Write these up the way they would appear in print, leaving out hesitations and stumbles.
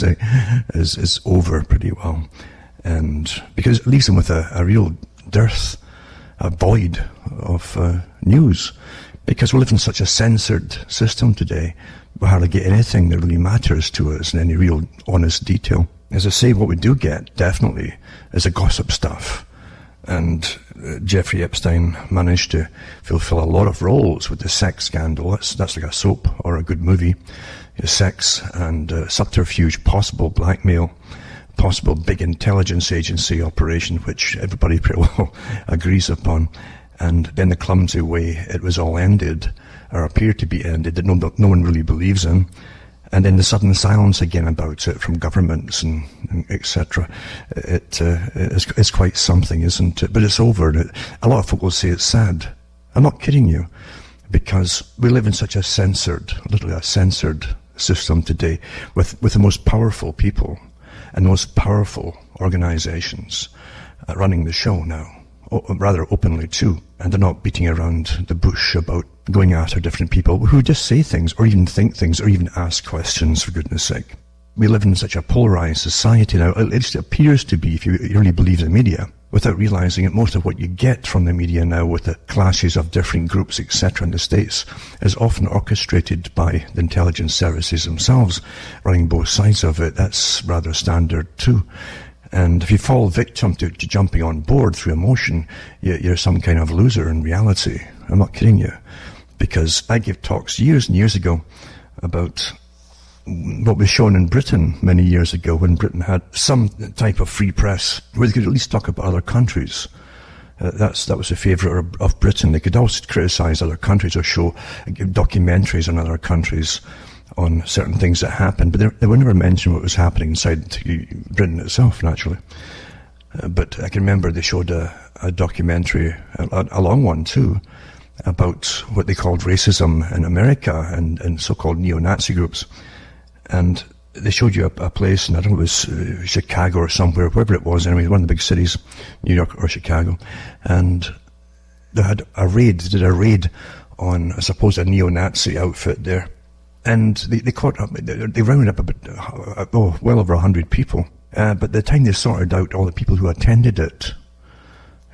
say, is over pretty well. And because it leaves them with a real dearth, a void of news. Because we live in such a censored system today, we hardly get anything that really matters to us in any real honest detail. As I say, what we do get, definitely, is the gossip stuff. And Jeffrey Epstein managed to fulfill a lot of roles with the sex scandal. That's like a soap or a good movie. Sex and subterfuge, possible blackmail, possible big intelligence agency operation, which everybody pretty well agrees upon. And then the clumsy way it was all ended, or appeared to be ended, that no one really believes in. And then the sudden silence again about it from governments and etc. It's quite something, isn't it? But it's over. A lot of folk will say it's sad. I'm not kidding you, because we live in such a censored, literally a censored system today, with the most powerful people and the most powerful organizations running the show now, rather openly too. And they're not beating around the bush about going after different people who just say things, or even think things, or even ask questions, for goodness sake. We live in such a polarized society now, at least it appears to be, if you really believe the media, without realizing that most of what you get from the media now, with the clashes of different groups, etc. in the States, is often orchestrated by the intelligence services themselves, running both sides of it. That's rather standard too. And if you fall victim to jumping on board through emotion, you're some kind of loser in reality. I'm not kidding you. Because I gave talks years and years ago about what was shown in Britain many years ago, when Britain had some type of free press where they could at least talk about other countries. That was a favourite of Britain. They could also criticise other countries or show documentaries on other countries on certain things that happened, but they would never mention what was happening inside Britain itself, naturally. But I can remember they showed a documentary, a long one too, about what they called racism in America and so-called neo-Nazi groups. And they showed you a place, and I don't know, it was Chicago or somewhere, wherever it was, anyway, one of the big cities, New York or Chicago. And they did a raid on, I suppose, a neo-Nazi outfit there. And they caught up, they rounded up about, well over 100 people. But the time they sorted out all the people who attended it,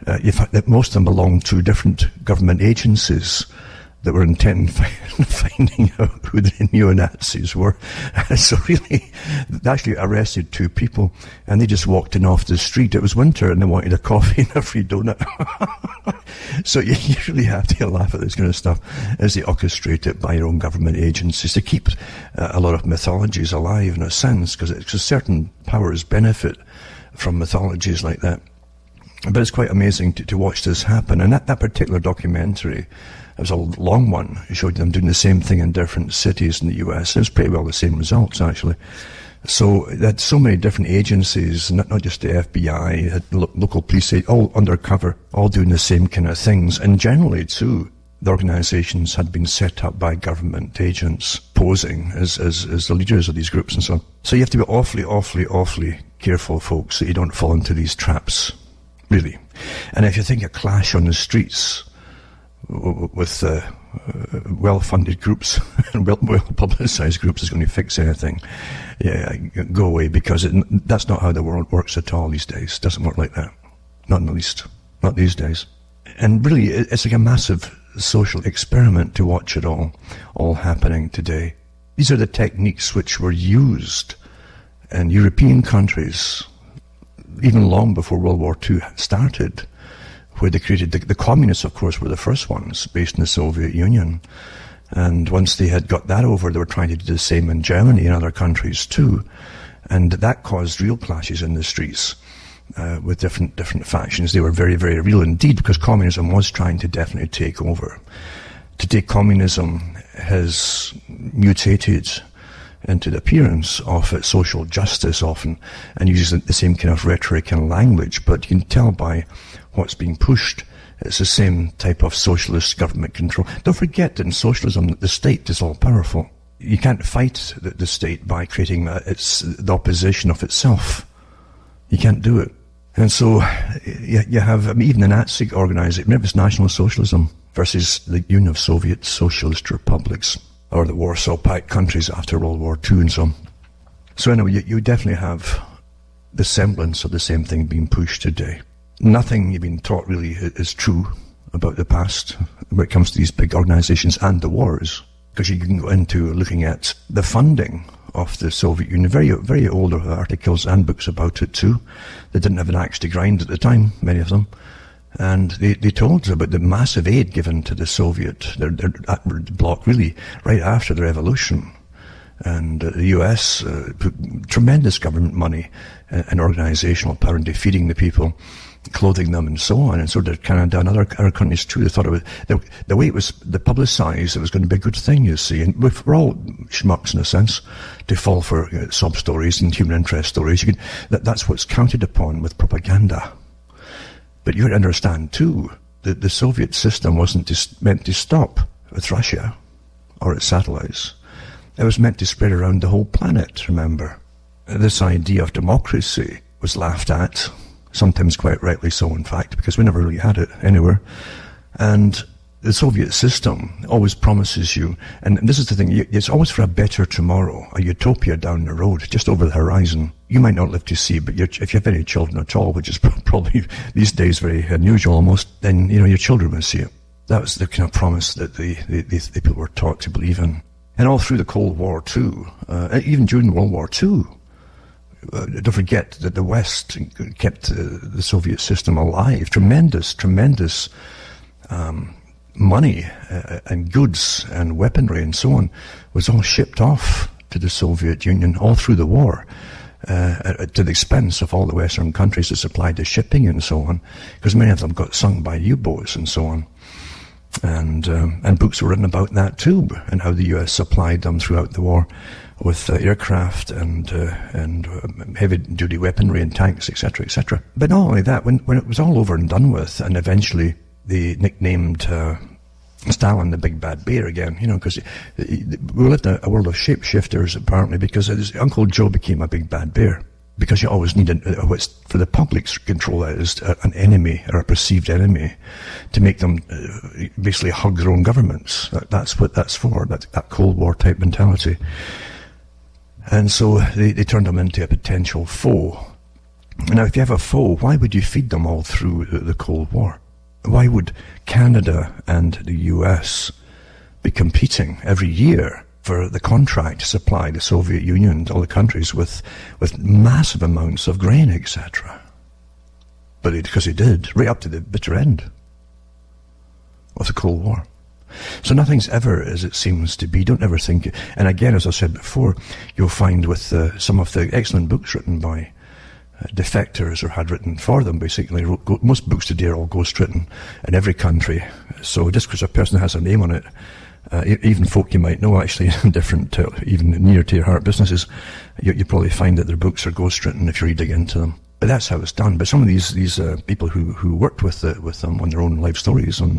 in fact, that most of them belonged to different government agencies that were intent on finding out who the neo-Nazis were. So really, they actually arrested 2 people, and they just walked in off the street. It was winter, and they wanted a coffee and a free donut. So you really have to laugh at this kind of stuff as they orchestrate it by your own government agencies to keep a lot of mythologies alive, in a sense, because certain powers benefit from mythologies like that. But it's quite amazing to watch this happen. And that particular documentary, it was a long one. It showed them doing the same thing in different cities in the US. It was pretty well the same results, actually. So they had so many different agencies, not just the FBI, had local police, all undercover, all doing the same kind of things. And generally, too, the organizations had been set up by government agents posing as the leaders of these groups and so on. So you have to be awfully careful, folks, that you don't fall into these traps, really. And if you think a clash on the streets with well-funded groups and well-publicized groups is going to fix anything, yeah, go away, because that's not how the world works at all these days. It doesn't work like that. Not in the least. Not these days. And really, it's like a massive social experiment to watch it all happening today. These are the techniques which were used in European countries even long before World War II started, where they created the communists, of course, were the first ones based in the Soviet Union. And once they had got that over, they were trying to do the same in Germany and other countries too. And that caused real clashes in the streets with different factions. They were very, very real indeed, because communism was trying to definitely take over. Today, communism has mutated into the appearance of social justice often, and uses the same kind of rhetoric and language, but you can tell by what's being pushed, it's the same type of socialist government control. Don't forget that in socialism, the state is all powerful. You can't fight the state by creating the opposition of itself. You can't do it. And so you have, even the Nazi organization, remember, it's National Socialism versus the Union of Soviet Socialist Republics, or the Warsaw Pact countries after World War II and so on. So anyway, you definitely have the semblance of the same thing being pushed today. Nothing you've been taught really is true about the past when it comes to these big organizations and the wars, because you can go into looking at the funding of the Soviet Union. Very, very old articles and books about it too. They didn't have an axe to grind at the time, many of them. And they told us about the massive aid given to the Soviet their bloc really right after the revolution. And the US put tremendous government money and organizational power into feeding the people, clothing them and so on. And so did Canada and other countries too. They thought it was, the way it was publicized, it was going to be a good thing, you see. And we're all schmucks in a sense to fall for sob stories and human interest stories. That's what's counted upon with propaganda. But you understand too that the Soviet system wasn't just meant to stop with Russia or its satellites. It was meant to spread around the whole planet, remember. This idea of democracy was laughed at, sometimes quite rightly so, in fact, because we never really had it anywhere. And the Soviet system always promises you, and this is the thing, it's always for a better tomorrow, a utopia down the road, just over the horizon. You might not live to see, but if you have any children at all, which is probably these days very unusual almost, then your children will see it. That was the kind of promise that the people were taught to believe in. And all through the Cold War too, even during World War II, don't forget that the West kept the Soviet system alive. Tremendous money and goods and weaponry and so on was all shipped off to the Soviet Union all through the war, to the expense of all the Western countries that supplied the shipping and so on, because many of them got sunk by U-boats and so on. And books were written about that too, and how the US supplied them throughout the war with aircraft and heavy-duty weaponry and tanks, etc., etc. But not only that, when it was all over and done with, and eventually they nicknamed Stalin the Big Bad Bear again, because we lived in a world of shapeshifters apparently, because his Uncle Joe became a big bad bear. Because you always need for the public's control, that is, an enemy or a perceived enemy, to make them basically hug their own governments. That's what that's for, that Cold War type mentality. And so they turned them into a potential foe. Now, if you have a foe, why would you feed them all through the Cold War? Why would Canada and the US be competing every year for the contract to supply the Soviet Union and all the countries with massive amounts of grain, etc.? But because they did, right up to the bitter end of the Cold War. So nothing's ever as it seems to be. Don't ever think. And again, as I said before, you'll find with some of the excellent books written by defectors, or had written for them, basically. Most books today are all ghost-written in every country. So just because a person has a name on it, even folk you might know actually in different, even near to your heart businesses, you probably find that their books are ghost-written if you really dig into them. But that's how it's done. But some of these people who worked with them on their own life stories on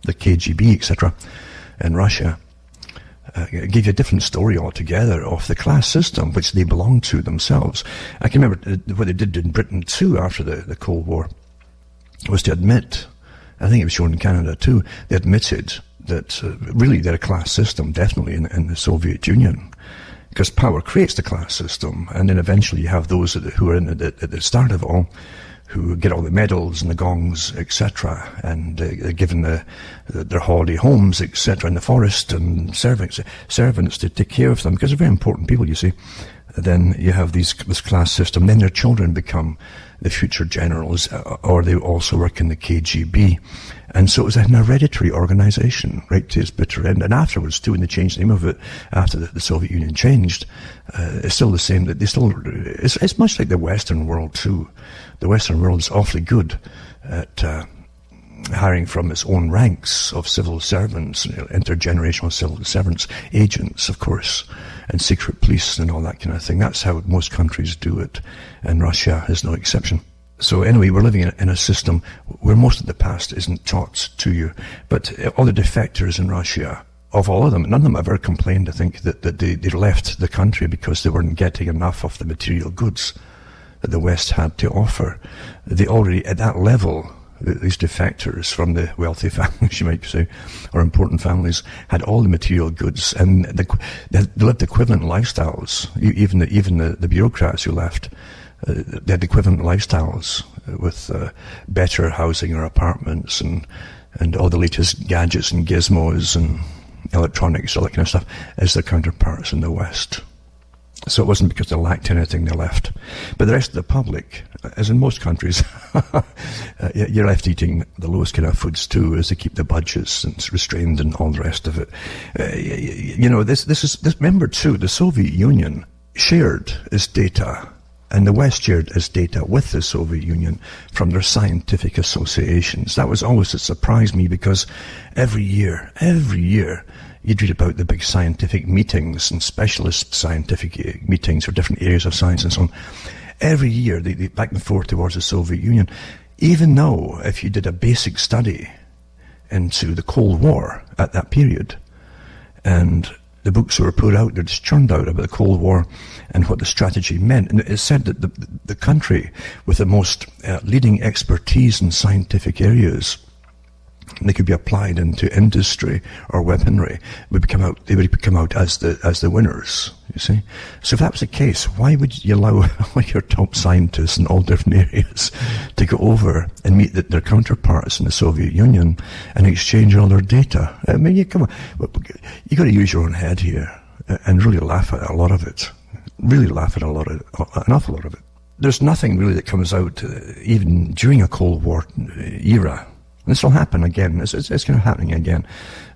the KGB, etc., in Russia, give you a different story altogether of the class system which they belonged to themselves. I can remember what they did in Britain too after the Cold War was to admit, I think it was shown in Canada too, they admitted that really they're a class system, definitely in the Soviet Union. Because power creates the class system, and then eventually you have those who are at the start of it all, who get all the medals and the gongs, etc., and they're given their holiday homes, etc., in the forest, and servants to take care of them, because they're very important people, you see. Then you have this class system. Then their children become the future generals, or they also work in the KGB. And so it was an hereditary organization right to its bitter end. And afterwards, too, when they changed the name of it, after the Soviet Union changed, it's still the same. That it's much like the Western world, too. The Western world is awfully good at hiring from its own ranks of civil servants, intergenerational civil servants, agents, of course, and secret police and all that kind of thing. That's how most countries do it, and Russia is no exception. So anyway, we're living in a system where most of the past isn't taught to you. But all the defectors in Russia, of all of them, none of them ever complained, I think, that they left the country because they weren't getting enough of the material goods that the West had to offer. They already, at that level, these defectors from the wealthy families, you might say, or important families, had all the material goods, and they lived equivalent lifestyles. Even the bureaucrats who left, they had equivalent lifestyles with better housing or apartments and all the latest gadgets and gizmos and electronics, all that kind of stuff, as their counterparts in the West. So it wasn't because they lacked anything they left. But the rest of the public, as in most countries, you're left eating the lowest kind of foods too, as they keep the budgets and restrained and all the rest of it. Remember too, the Soviet Union shared its data, and the West shared its data with the Soviet Union from their scientific associations. That was always, it surprised me, because every year, you'd read about the big scientific meetings and specialist scientific meetings for different areas of science and so on. Every year, they back and forth towards the Soviet Union. Even though, if you did a basic study into the Cold War at that period, and the books that were put out, they're just churned out about the Cold War and what the strategy meant. And it said that the country with the most leading expertise in scientific areas, they could be applied into industry or weaponry, they would come out as the winners, you see. So if that was the case, why would you allow your top scientists in all different areas to go over and meet their counterparts in the Soviet Union and exchange all their data? I mean, you got to use your own head here and really laugh at a lot of it. Really laugh at an awful lot of it. There's nothing really that comes out even during a Cold War era. This will happen again. It's kind of happening again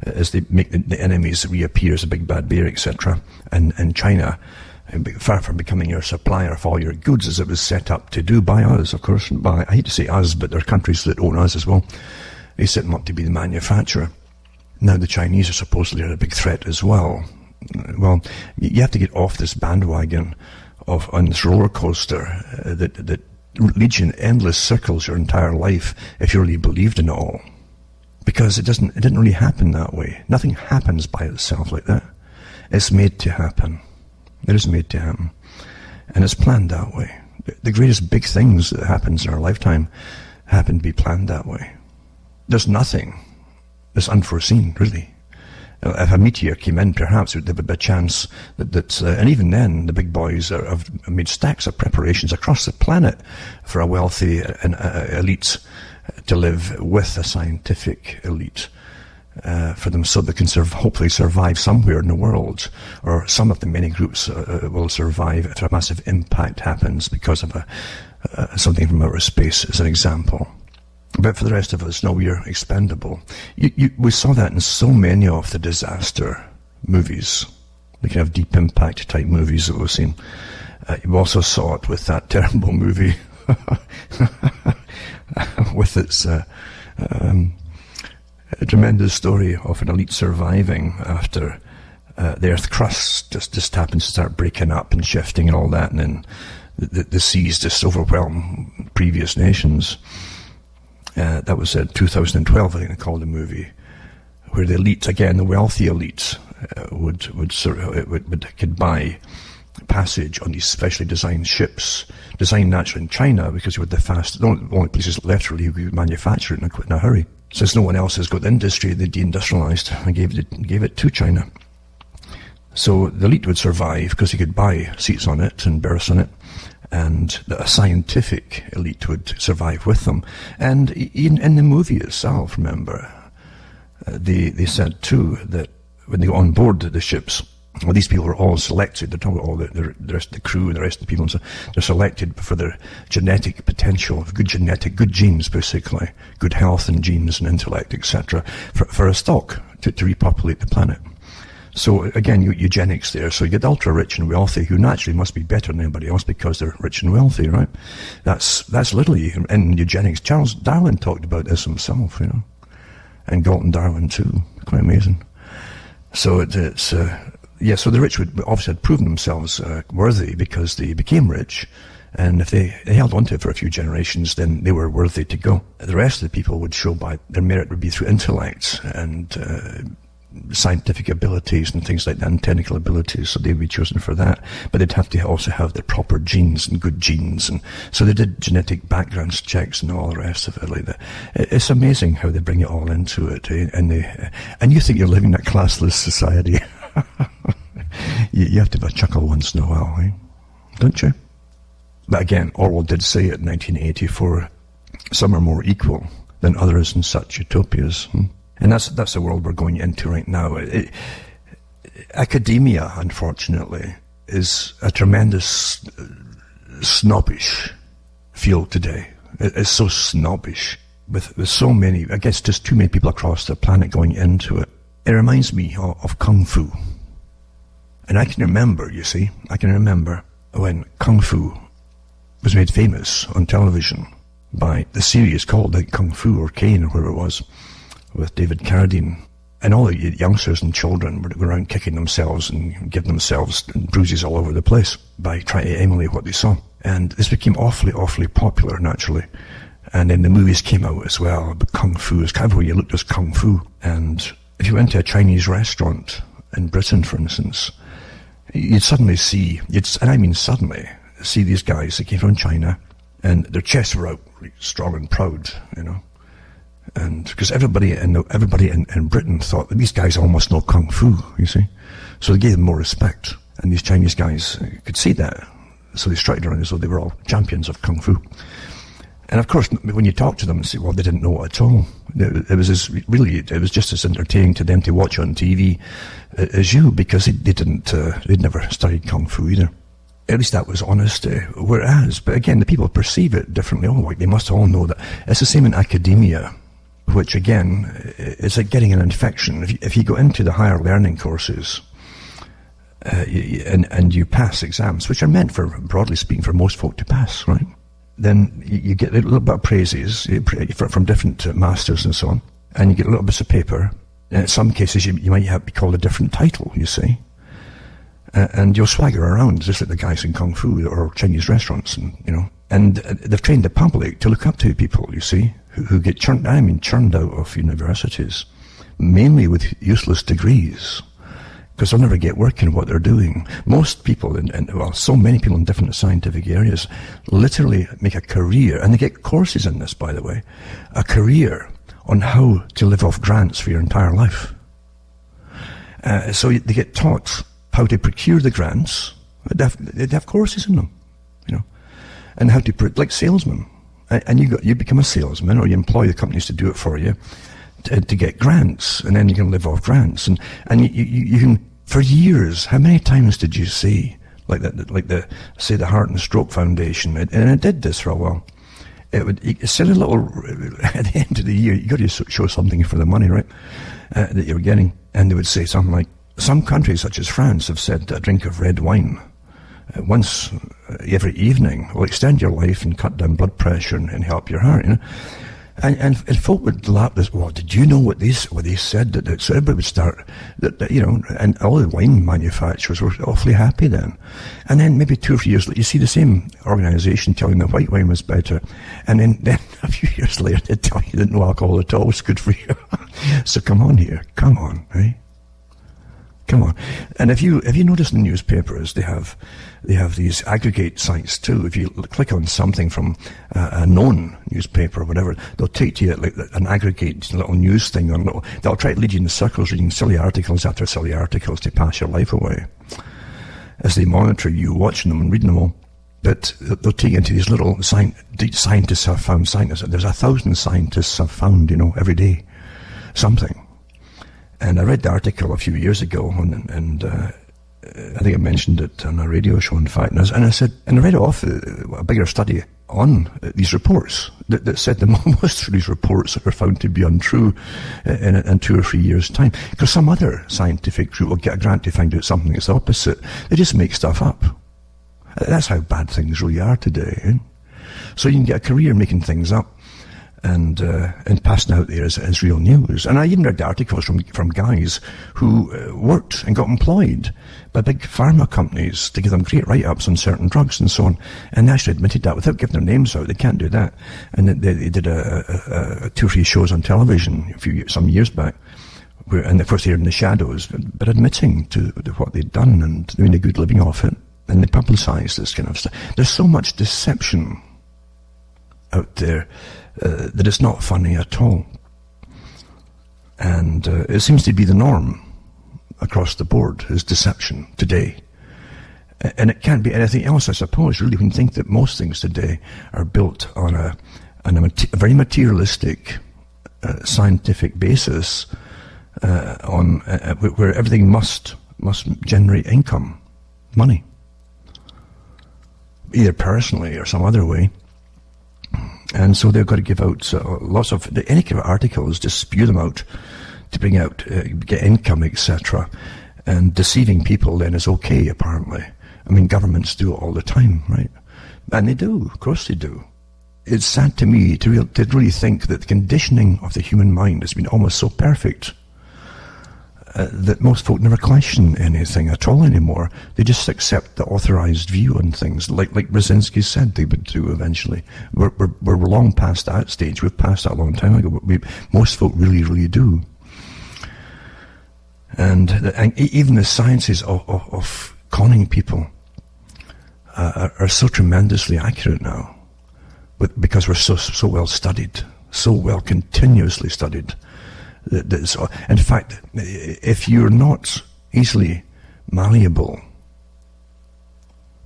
as they make the enemies reappear as a big bad bear, etc. And China, far from becoming your supplier of all your goods, as it was set up to do by us, of course. I hate to say us, but there are countries that own us as well. They set them up to be the manufacturer. Now the Chinese are supposedly a big threat as well. Well, you have to get off this bandwagon on this roller coaster that leads you in endless circles your entire life if you really believed in it all. Because it didn't really happen that way. Nothing happens by itself like that. It's made to happen. It is made to happen. And it's planned that way. The greatest big things that happens in our lifetime happen to be planned that way. There's nothing that's unforeseen, really. If a meteor came in, perhaps there would be a chance that and even then, the big boys have made stacks of preparations across the planet for a wealthy elite to live with a scientific elite for them, so they can hopefully survive somewhere in the world, or some of the many groups will survive if a massive impact happens because of something from outer space, as an example. But for the rest of us, no, we are expendable. We saw that in so many of the disaster movies, the kind of deep impact type movies that we've seen. You also saw it with that terrible movie with its tremendous story of an elite surviving after the Earth crust just happens to start breaking up and shifting and all that, and then the seas just overwhelm previous nations. That was 2012, I think they called the movie, where the elite, again, the wealthy elite, could buy passage on these specially designed ships, designed naturally in China, because you had the only places left really who could manufacture it in a hurry. Since no one else has got the industry, they deindustrialized and gave it to China. So the elite would survive because they could buy seats on it and berths on it, and a scientific elite would survive with them. And in the movie itself, remember, they said too that when they got on board the ships, well, these people were all selected. They're talking about all the rest of the crew and the rest of the people, and so they're selected for their genetic potential, good genes, basically, good health and genes and intellect, etc., for a stock to repopulate the planet. So again, eugenics there. So you get ultra rich and wealthy, who naturally must be better than anybody else because they're rich and wealthy, right? That's literally in eugenics. Charles Darwin talked about this himself, and Galton Darwin too. Quite amazing. So so the rich would obviously had proven themselves worthy because they became rich, and if they held on to it for a few generations, then they were worthy to go. The rest of the people would show by their merit would be through intellect and scientific abilities and things like that, and technical abilities, so they'd be chosen for that. But they'd have to also have the proper genes and good genes, and so they did genetic background checks and all the rest of it like that. It's amazing how they bring it all into it, and you think you're living in a classless society. you have to have a chuckle once in a while, eh? Don't you? But again, Orwell did say it in 1984, some are more equal than others in such utopias. And that's the world we're going into right now. Academia, unfortunately, is a tremendous snobbish field today. It's so snobbish with so many, I guess just too many people across the planet going into it. It reminds me of Kung Fu. And I can remember when Kung Fu was made famous on television by the series called like Kung Fu or Kane or whatever it was, with David Carradine. And all the youngsters and children were around kicking themselves and giving themselves bruises all over the place by trying to emulate what they saw. And this became awfully, awfully popular, naturally. And then the movies came out as well, but Kung Fu is kind of where you looked as Kung Fu. And if you went to a Chinese restaurant in Britain, for instance, you'd suddenly see, and I mean suddenly, see these guys that came from China, and their chests were out really strong and proud, you know. And because everybody in Britain thought that these guys almost know Kung Fu, you see. So they gave them more respect. And these Chinese guys could see that. So they strutted around as though they were all champions of Kung Fu. And of course, when you talk to them and say, well, they didn't know it at all. It was just as entertaining to them to watch on TV as you, because they'd never studied Kung Fu either. At least that was honest. Whereas, but again, the people perceive it differently. Oh, like they must all know that. It's the same in academia, which again, is like getting an infection. If you go into the higher learning courses, and you pass exams, which are meant for, broadly speaking, for most folk to pass, right? Then you get a little bit of praises from different masters and so on, and you get a little bit of paper. And in some cases, you might have to be called a different title, you see. And you'll swagger around just like the guys in Kung Fu or Chinese restaurants, and you know. And they've trained the public to look up to people, you see, who get churned out of universities, mainly with useless degrees, because they'll never get work in what they're doing. Most people, so many people in different scientific areas, literally make a career, and they get courses in this, by the way, a career on how to live off grants for your entire life. So they get taught how to procure the grants. They'd have courses in them, you know, and how to, like salesmen. And you become a salesman, or you employ the companies to do it for you, to get grants, and then you can live off grants. And you can, for years, how many times did you see, the Heart and Stroke Foundation, and it did this for a while. It said a little, at the end of the year, you got to show something for the money, right, that you're getting. And they would say something like, some countries, such as France, have said a drink of red wine once every evening will extend your life and cut down blood pressure and help your heart, you know. And folk would laugh this, well, did you know what they said? So everybody would start, you know, and all the wine manufacturers were awfully happy then. And then maybe 2 or 3 years later, you see the same organisation telling them white wine was better. And then a few years later, they tell you that no alcohol at all was good for you. So come on here, come on, right? Come on. And if you notice in the newspapers, they have these aggregate sites too. If you click on something from a known newspaper or whatever, they'll take you like an aggregate little news thing, or they'll try to lead you in circles reading silly articles after silly articles to pass your life away, as they monitor you watching them and reading them all. But they'll take you into these little scientists have found scientists. There's 1,000 scientists have found, you know, every day something. And I read the article a few years ago, and I think I mentioned it on a radio show, in fact. And I read off a bigger study on these reports that said that most of these reports are found to be untrue in 2 or 3 years' time. Because some other scientific group will get a grant to find out something that's opposite. They just make stuff up. That's how bad things really are today. Eh? So you can get a career making things up and passing out there as real news. And I even read articles from guys who worked and got employed by big pharma companies to give them great write-ups on certain drugs and so on, and they actually admitted that without giving their names out. They can't do that. And they did 2 or 3 shows on television some years back, And of course they're in the shadows, but admitting to what they'd done and doing a good living off it. And they publicise this kind of stuff. There's so much deception out there that it's not funny at all. And it seems to be the norm across the board, is deception today. And it can't be anything else, I suppose, really, when you think that most things today are built on a very materialistic, scientific basis, where everything must generate income, money, either personally or some other way. And so they've got to give out lots of any kind of articles, just spew them out to bring out, get income, etc. And deceiving people then is okay, apparently. I mean, governments do it all the time, right? And they do, of course they do. It's sad to me to really think that the conditioning of the human mind has been almost so perfect that most folk never question anything at all anymore. They just accept the authorized view on things, like Brzezinski said they would do eventually. We're long past that stage. We've passed that a long time ago. Most folk really, really do. And even the sciences of conning people are so tremendously accurate now, because we're so well studied, so well continuously studied. In fact, if you're not easily malleable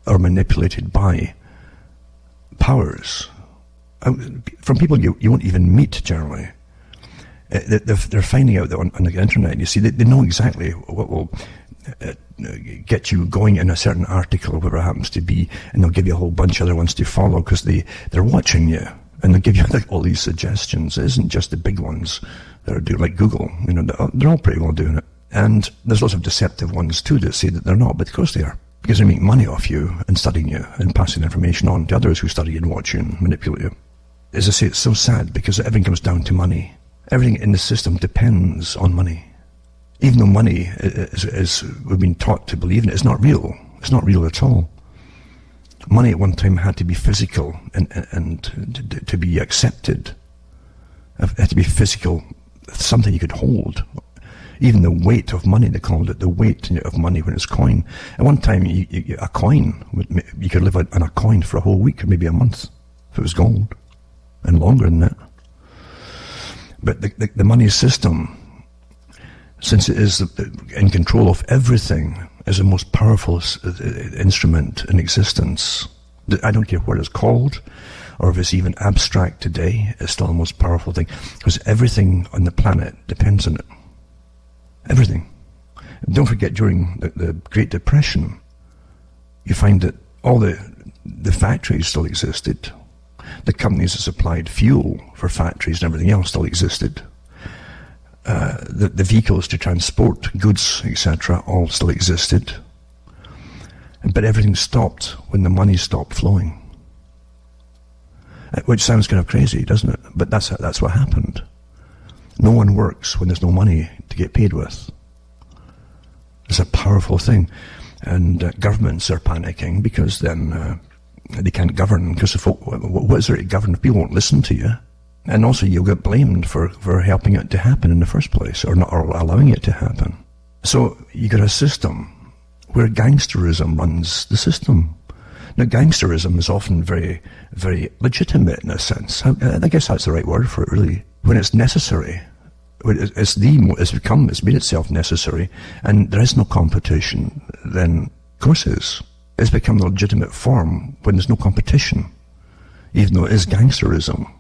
or manipulated by powers from people you won't even meet generally, they're finding out that on the internet, you see, they know exactly what will get you going in a certain article, whatever it happens to be, and they'll give you a whole bunch of other ones to follow because they're watching you, and they'll give you all these suggestions. It isn't just the big ones that are doing, like Google, they're all pretty well doing it. And there's lots of deceptive ones too that say that they're not, but of course they are, because they make money off you and studying you and passing information on to others who study and watch you and manipulate you. As I say, it's so sad because everything comes down to money. Everything in the system depends on money. Even though money, as we've been taught to believe in it, is not real. It's not real at all. Money at one time had to be physical and to be accepted. It had to be physical, something you could hold. Even the weight of money, they called it, the weight of money when it's coin. At one time, a coin, you could live on a coin for a whole week or maybe a month if it was gold, and longer than that. But the money system, since it is in control of everything, is the most powerful instrument in existence. I don't care what it's called, or if it's even abstract today, it's still the most powerful thing, because everything on the planet depends on it. Everything. Don't forget, during the Great Depression, you find that all the factories still existed. The companies that supplied fuel for factories and everything else still existed. The vehicles to transport goods, etc., all still existed. But everything stopped when the money stopped flowing. Which sounds kind of crazy, doesn't it? But that's what happened. No one works when there's no money to get paid with. It's a powerful thing. And governments are panicking because then they can't govern. Because what is there to govern if people won't listen to you? And also you'll get blamed for helping it to happen in the first place, or allowing it to happen. So you got a system where gangsterism runs the system. Now, gangsterism is often very, very legitimate in a sense. I guess that's the right word for it, really. When it's necessary, it's made itself necessary, and there is no competition, then of course it is. It's become the legitimate form when there's no competition, even though it is gangsterism.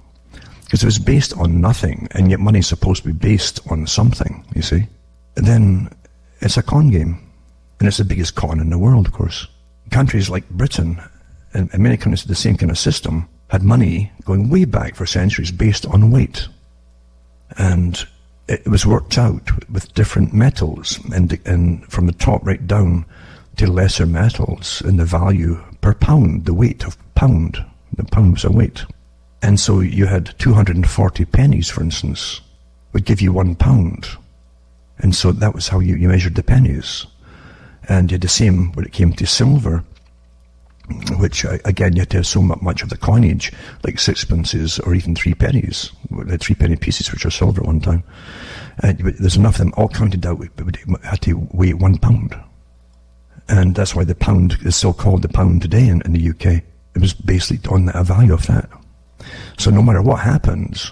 Because it was based on nothing, and yet money is supposed to be based on something, you see. And then it's a con game, and it's the biggest con in the world, of course. Countries like Britain, and many countries with the same kind of system, had money going way back for centuries based on weight. And it was worked out with different metals, and from the top right down to lesser metals, and the value per pound, the weight of pound. The pound was a weight. And so you had 240 pennies, for instance, would give you 1 pound. And so that was how you measured the pennies. And you had the same when it came to silver, which, again, you had to have so much of the coinage, like sixpences or even 3 pennies. The 3 penny pieces, which are silver at one time. But there's enough of them all counted out, but it had to weigh 1 pound. And that's why the pound is still called the pound today in the UK. It was based on a value of that. So no matter what happens,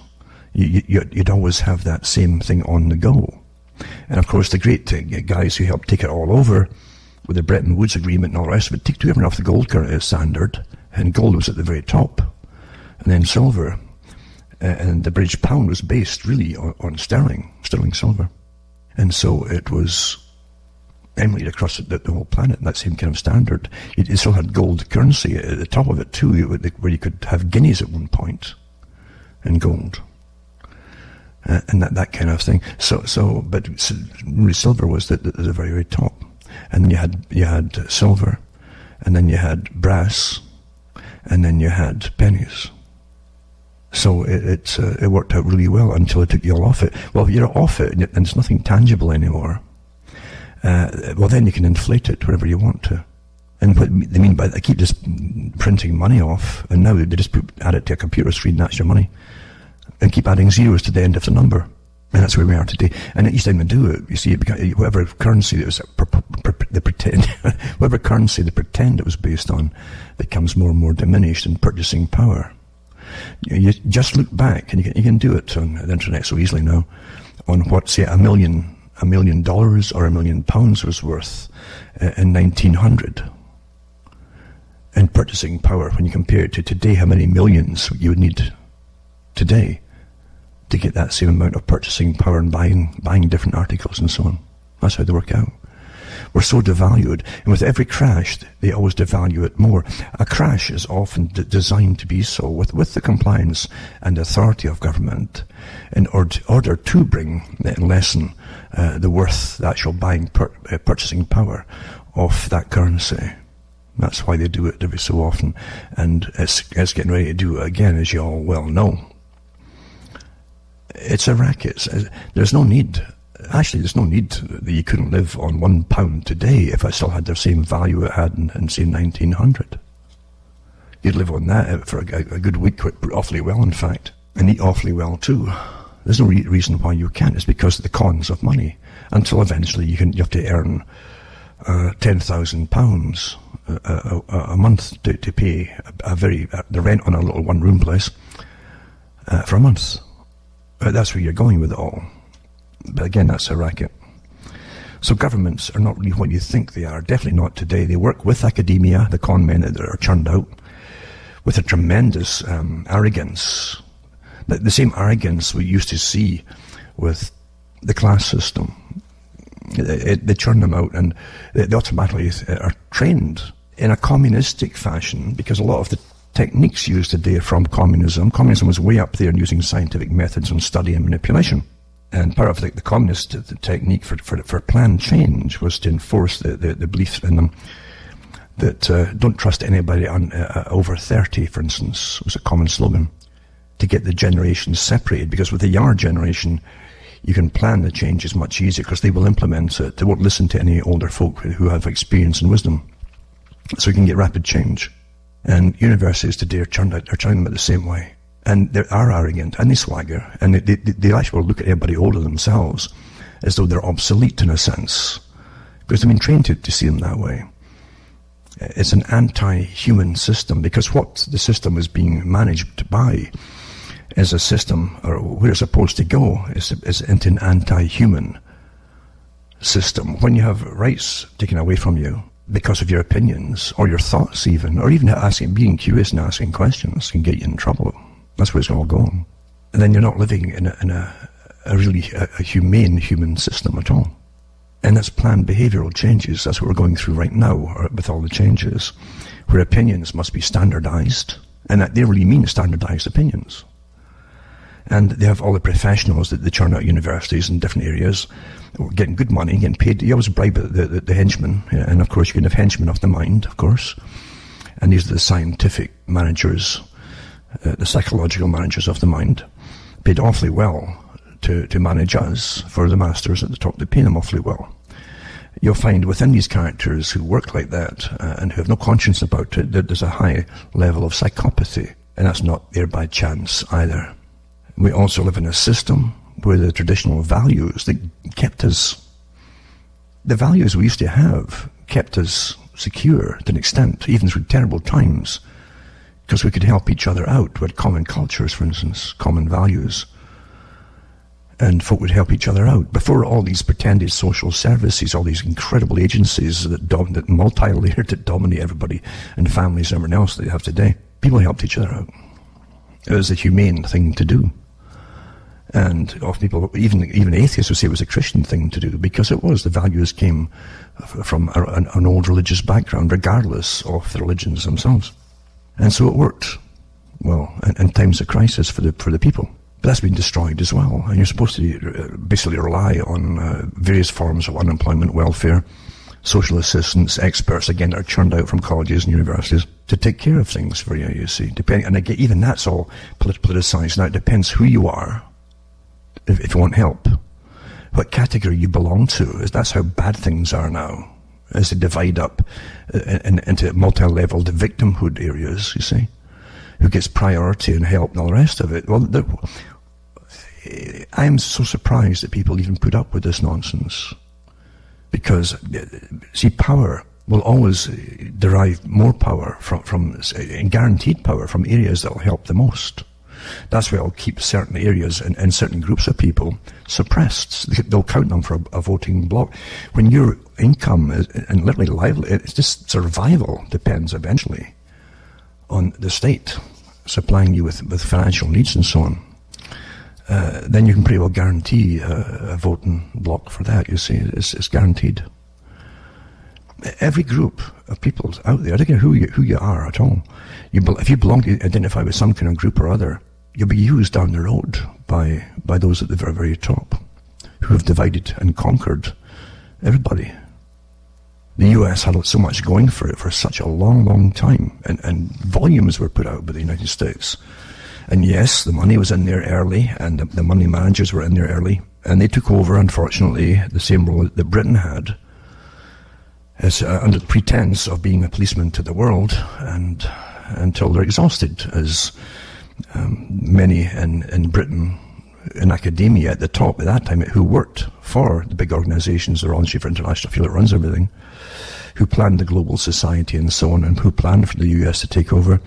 you'd always have that same thing on the go. And of course, the great guys who helped take it all over with the Bretton Woods Agreement and all the rest of it, took everything off the gold standard, and gold was at the very top, and then silver. And the British pound was based really on sterling silver. And so it was emulated across the whole planet, that same kind of standard. It still had gold currency at the top of it too, where you could have guineas at one point in gold. And that kind of thing. But really silver was at the very, very top. And then you had silver, and then you had brass, and then you had pennies. So it worked out really well until it took you all off it. Well, if you're off it and it's nothing tangible anymore, well, then you can inflate it wherever you want to. And what they mean by that, they keep just printing money off, and now they just add it to a computer screen, that's your money, and keep adding zeros to the end of the number. And that's where we are today. And each time they do it, you see, whatever currency that was they pretend, whatever currency they pretend it was based on, becomes more and more diminished in purchasing power. You just look back, and you can do it on the internet so easily now, on what, say, $1 million or £1 million was worth in 1900 in purchasing power. When you compare it to today, how many millions you would need today to get that same amount of purchasing power and buying different articles and so on. That's how they work out. We're so devalued, and with every crash, they always devalue it more. A crash is often designed to be so, with the compliance and authority of government, in order to bring and lessen the worth, the actual purchasing power of that currency. That's why they do it every so often, and it's getting ready to do it again, as you all well know. It's a racket. There's no need that you couldn't live on £1 today if it still had the same value it had in say, 1900. You'd live on that for a good week, awfully well, in fact, and eat awfully well too. There's no reason why you can't. It's because of the cons of money. Until eventually you have to earn £10,000 a month to pay the rent on a little one-room place for a month. That's where you're going with it all. But again, that's a racket. So governments are not really what you think they are. Definitely not today. They work with academia, the con men that are churned out, with a tremendous arrogance. The same arrogance we used to see with the class system. They churn them out, and they automatically are trained in a communistic fashion, because a lot of the techniques used today are from communism. Communism was way up there in using scientific methods and study and manipulation. And part of the communist technique for planned change was to enforce the belief in them that don't trust anybody over 30, for instance, was a common slogan, to get the generations separated. Because with the younger generation, you can plan the changes much easier because they will implement it. They won't listen to any older folk who have experience and wisdom. So you can get rapid change. And universities today are turning them out the same way. And they are arrogant, and they swagger, and they actually look at everybody older themselves as though they're obsolete in a sense, because they've been trained to see them that way. It's an anti-human system, because what the system is being managed by is a system, or where it's supposed to go, is into an anti-human system. When you have rights taken away from you because of your opinions, or your thoughts even, or even being curious and asking questions can get you in trouble. That's where it's all going. And then you're not living in a really humane human system at all. And that's planned behavioral changes. That's what we're going through right now with all the changes, where opinions must be standardized, and that they really mean standardized opinions. And they have all the professionals that they churn out universities in different areas, getting good money, getting paid. You always bribe the henchmen, and of course you can have henchmen of the mind, of course. And these are the scientific managers, the psychological managers of the mind, paid awfully well to manage us. For the masters at the top, they pay them awfully well. You'll find within these characters who work like that and who have no conscience about it, that there's a high level of psychopathy, and that's not there by chance either. We also live in a system were the traditional values that kept us, the values we used to have kept us secure to an extent, even through terrible times, because we could help each other out. We had common cultures, for instance, common values, and folk would help each other out. Before all these pretended social services, all these incredible agencies that multi-layered, that dominate everybody and families and everything else that you have today, people helped each other out. It was a humane thing to do. And often people, even atheists, would say it was a Christian thing to do, because it was. The values came from an old religious background, regardless of the religions themselves. And so it worked well in times of crisis for the people. But that's been destroyed as well. And you're supposed to basically rely on various forms of unemployment, welfare, social assistance, experts, again, that are churned out from colleges and universities to take care of things for you, you see. And again, even that's all politicized. Now, it depends who you are, if you want help. What category you belong to, that's how bad things are now, as they divide up into multi-leveled victimhood areas, you see. Who gets priority and help and all the rest of it. Well, I am so surprised that people even put up with this nonsense. Because, see, power will always derive more power from guaranteed power from areas that will help the most. That's why it'll keep certain areas and certain groups of people suppressed. They'll count them for a voting bloc. When your income and literally livelihood, it's just survival depends eventually on the state supplying you with financial needs and so on, then you can pretty well guarantee a voting bloc for that, you see. It's guaranteed. Every group of people out there, I don't care who you are at all, if you belong to, identify with some kind of group or other, you'll be used down the road by those at the very, very top who have divided and conquered everybody. The US had so much going for it for such a long, long time, and volumes were put out by the United States. And yes, the money was in there early, and the money managers were in there early, and they took over, unfortunately, the same role that Britain had, as under the pretense of being a policeman to the world, and until they're exhausted, as many in Britain, in academia at the top at that time, who worked for the big organizations, the Royal Institute for International Affairs that runs everything, who planned the global society and so on, and who planned for the US to take over.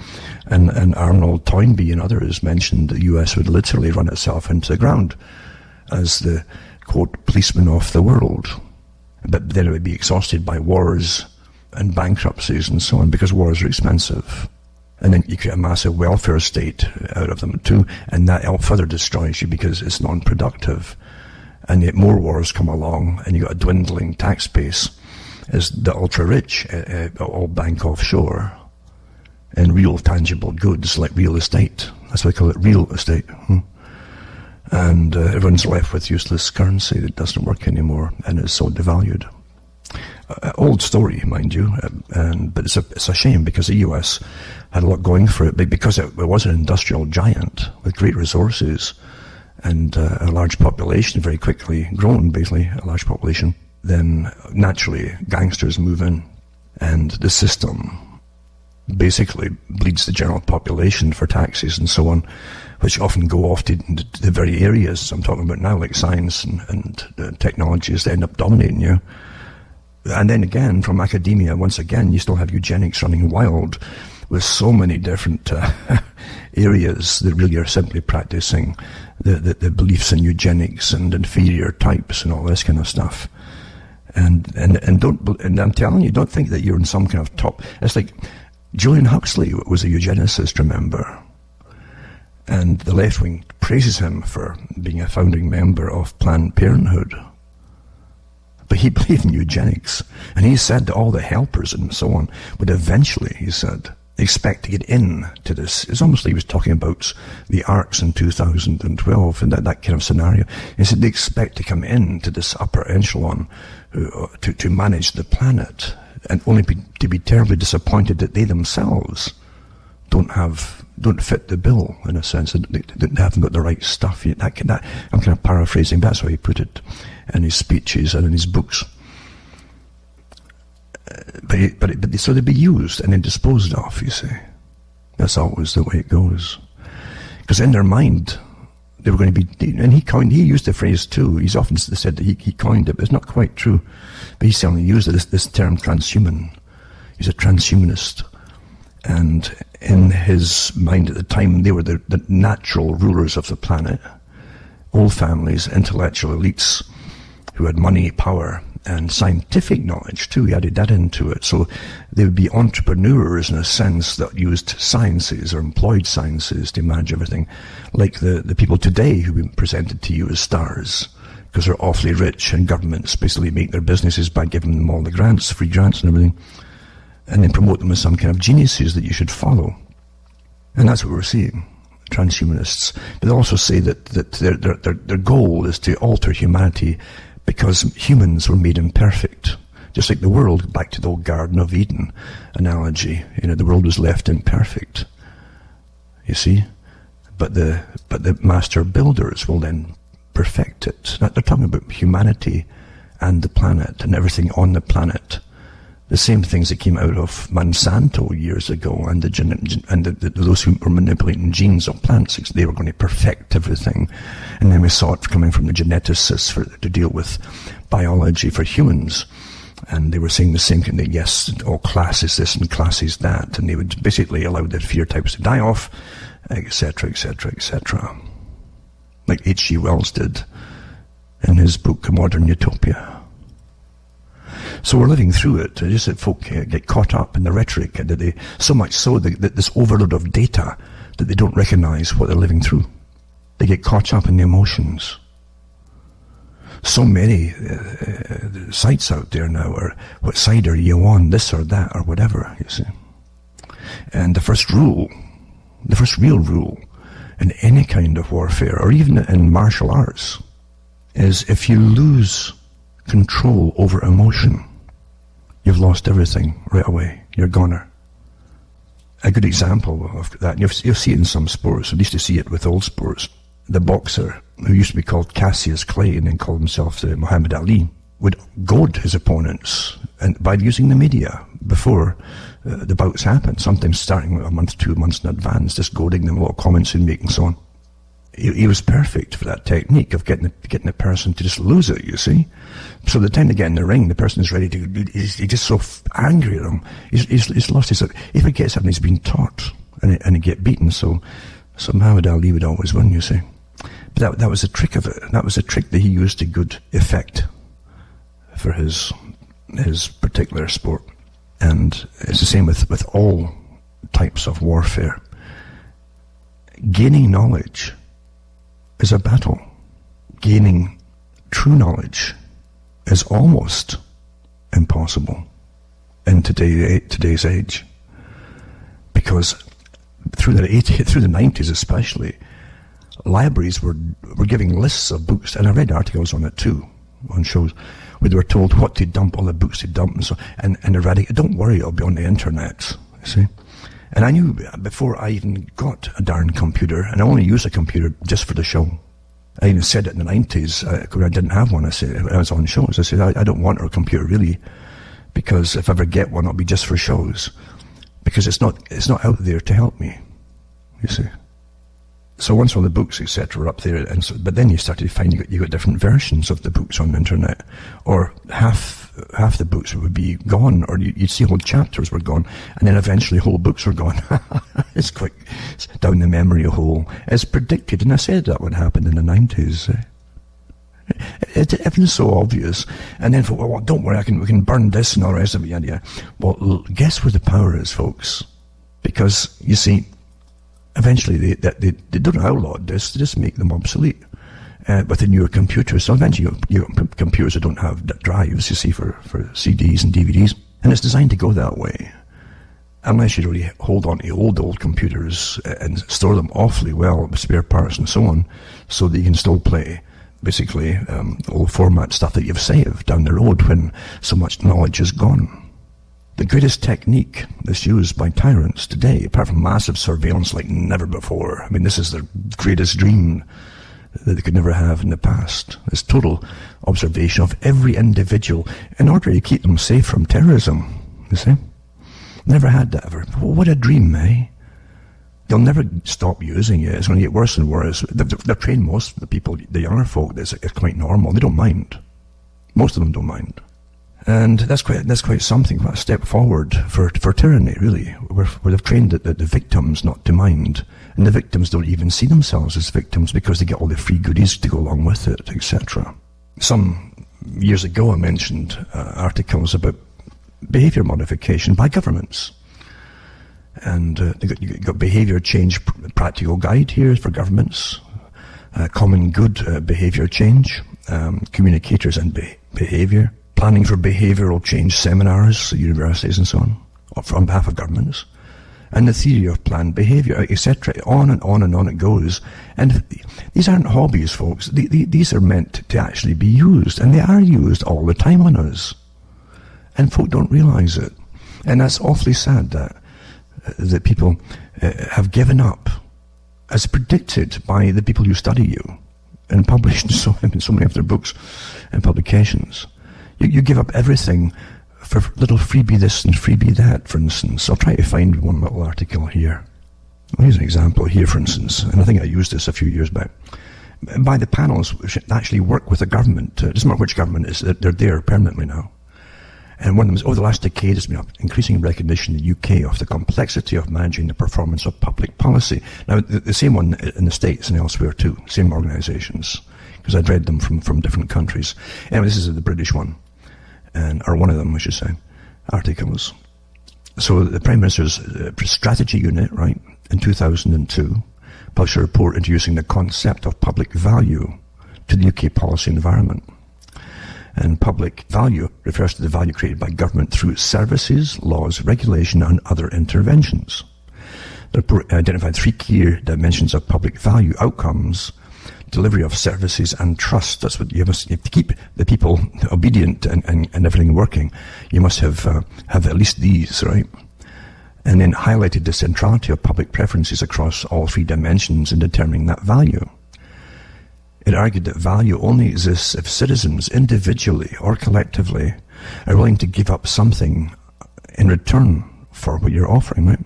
And Arnold Toynbee and others mentioned the US would literally run itself into the ground as the, quote, policeman of the world. But then it would be exhausted by wars and bankruptcies and so on, because wars are expensive. And then you create a massive welfare state out of them too, and that further destroys you because it's non-productive. And yet more wars come along, and you've got a dwindling tax base as the ultra-rich all bank offshore in real tangible goods like real estate. That's why they call it real estate. And everyone's left with useless currency that doesn't work anymore and is so devalued. Old story, mind you, but it's a shame, because the US had a lot going for it, because it was an industrial giant with great resources and a large population, very quickly grown, basically, a large population. Then naturally gangsters move in, and the system basically bleeds the general population for taxes and so on, which often go off to the very areas I'm talking about now, like science and technologies that end up dominating you. And then again, from academia, once again, you still have eugenics running wild with so many different areas that really are simply practicing the beliefs in eugenics and inferior types and all this kind of stuff. And I'm telling you, don't think that you're in some kind of top. It's like Julian Huxley was a eugenicist, remember? And the left wing praises him for being a founding member of Planned Parenthood. But he believed in eugenics, and he said that all the helpers and so on would eventually, he said, expect to get in to this. It's almost like he was talking about the arcs in 2012 and that kind of scenario. He said they expect to come in to this upper echelon to manage the planet, and only to be terribly disappointed that they themselves don't fit the bill, in a sense. They haven't got the right stuff. I'm kind of paraphrasing, but that's how he put it in his speeches and in his books. So they'd be used and then disposed of, you see. That's always the way it goes. Because in their mind, they were going to be, and he used the phrase too. He's often said that he coined it, but it's not quite true. But he certainly used this term transhuman. He's a transhumanist. And in his mind at the time, they were the natural rulers of the planet. Old families, intellectual elites who had money, power, and scientific knowledge too. He added that into it. So they would be entrepreneurs in a sense that used sciences or employed sciences to manage everything, like the people today who've been presented to you as stars, because they're awfully rich and governments basically make their businesses by giving them all the grants, free grants and everything, and then promote them as some kind of geniuses that you should follow. And that's what we're seeing, transhumanists. But they also say that their goal is to alter humanity because humans were made imperfect. Just like the world, back to the old Garden of Eden analogy, the world was left imperfect, you see. But the master builders will then perfect it. They're talking about humanity and the planet and everything on the planet. The same things that came out of Monsanto years ago and those who were manipulating genes of plants, they were going to perfect everything. And then we saw it coming from the geneticists to deal with biology for humans. And they were saying the same thing, that yes, all classes this and classes that, and they would basically allow the fear types to die off, etc., etc., etc. Like H.G. Wells did in his book, A Modern Utopia. So we're living through it. Just that folk get caught up in the rhetoric, and so much so that this overload of data that they don't recognize what they're living through. They get caught up in the emotions. So many sites out there now are, what side are you on, this or that or whatever, you see. And the first real rule in any kind of warfare, or even in martial arts, is if you lose control over emotion, you've lost everything right away. You're goner. A good example of that, you'll see it in some sports. I used to see it with old sports. The boxer, who used to be called Cassius Clay and then called himself Muhammad Ali, would goad his opponents by using the media before the bouts happen, sometimes starting a month, 2 months in advance, just goading them, a lot of comments and making so on. He was perfect for that technique of getting the person to just lose it, you see. So the time they get in the ring, the person is ready to, he's just so angry at him. He's lost his, if he forgets something, he's been taught and he get beaten. So Muhammad Ali would always win, you see. But that was the trick of it. That was a trick that he used to good effect for his particular sport. And it's the same with all types of warfare. Gaining knowledge is a battle. Gaining true knowledge is almost impossible in today's age, because through the 90s especially, libraries were giving lists of books, and I read articles on it too, on shows, where they were told what to dump, all the books to dump, and so, and eradicate. Don't worry, it'll be on the internet, you see. And I knew before I even got a darn computer, and I only used a computer just for the show. I even said it in the 90s, because I didn't have one. I said, I was on shows, I said, I don't want a computer really, because if I ever get one, it'll be just for shows. Because it's not out there to help me, you see. So once all the books, etc., are up there, but then you started to find you got different versions of the books on the internet, or half the books would be gone, or you'd see whole chapters were gone, and then eventually whole books were gone. It's down the memory hole, as predicted, and I said that would happen in the 90s. It was so obvious, and then well, don't worry, we can burn this and all the rest of it. Yeah. Well, guess where the power is, folks? Because you see, eventually they don't outlaw this; they just make them obsolete with the newer computers. So eventually, you computers that don't have drives, you see, for CDs and DVDs, and it's designed to go that way. Unless you really hold on to old computers and store them awfully well with spare parts and so on, so that you can still play basically old format stuff that you've saved down the road when so much knowledge is gone. The greatest technique that's used by tyrants today, apart from massive surveillance like never before, I mean, this is their greatest dream that they could never have in the past, is total observation of every individual in order to keep them safe from terrorism, you see. Never had that ever. What a dream, eh? They'll never stop using it. It's going to get worse and worse. They've trained most of the people, the younger folk, it's quite normal. They don't mind. Most of them don't mind. And that's quite something, quite a step forward for tyranny, really, where they've trained the victims not to mind. And the victims don't even see themselves as victims because they get all the free goodies to go along with it, etc. Some years ago I mentioned articles about behaviour modification by governments. And you got behaviour change practical guide here for governments, common good behaviour change, communicators and behaviour, planning for behavioural change seminars at universities and so on behalf of governments, and the theory of planned behaviour, etc. On and on and on it goes. And these aren't hobbies, folks. These are meant to actually be used, and they are used all the time on us. And folk don't realise it. And that's awfully sad that people have given up, as predicted by the people who study you and published so many of their books and publications. You give up everything for little freebie this and freebie that, for instance. I'll try to find one little article here. Well, here's an example here, for instance, and I think I used this a few years back. By the panels which actually work with the government. It doesn't matter which government it is, they're there permanently now. And one of them is, over the last decade, there's been an increasing recognition in the UK of the complexity of managing the performance of public policy. Now, the same one in the States and elsewhere too, same organisations, because I'd read them from different countries. Anyway, this is the British one. Or one of them, I should say, articles. So the Prime Minister's strategy unit, right, in 2002, published a report introducing the concept of public value to the UK policy environment. And public value refers to the value created by government through its services, laws, regulation, and other interventions. The report identified 3 key dimensions of public value outcomes: delivery of services and trust. That's what you have to keep the people obedient and everything working. You must have at least these, right? And then highlighted the centrality of public preferences across all 3 dimensions in determining that value. It argued that value only exists if citizens, individually or collectively, are willing to give up something in return for what you're offering, right?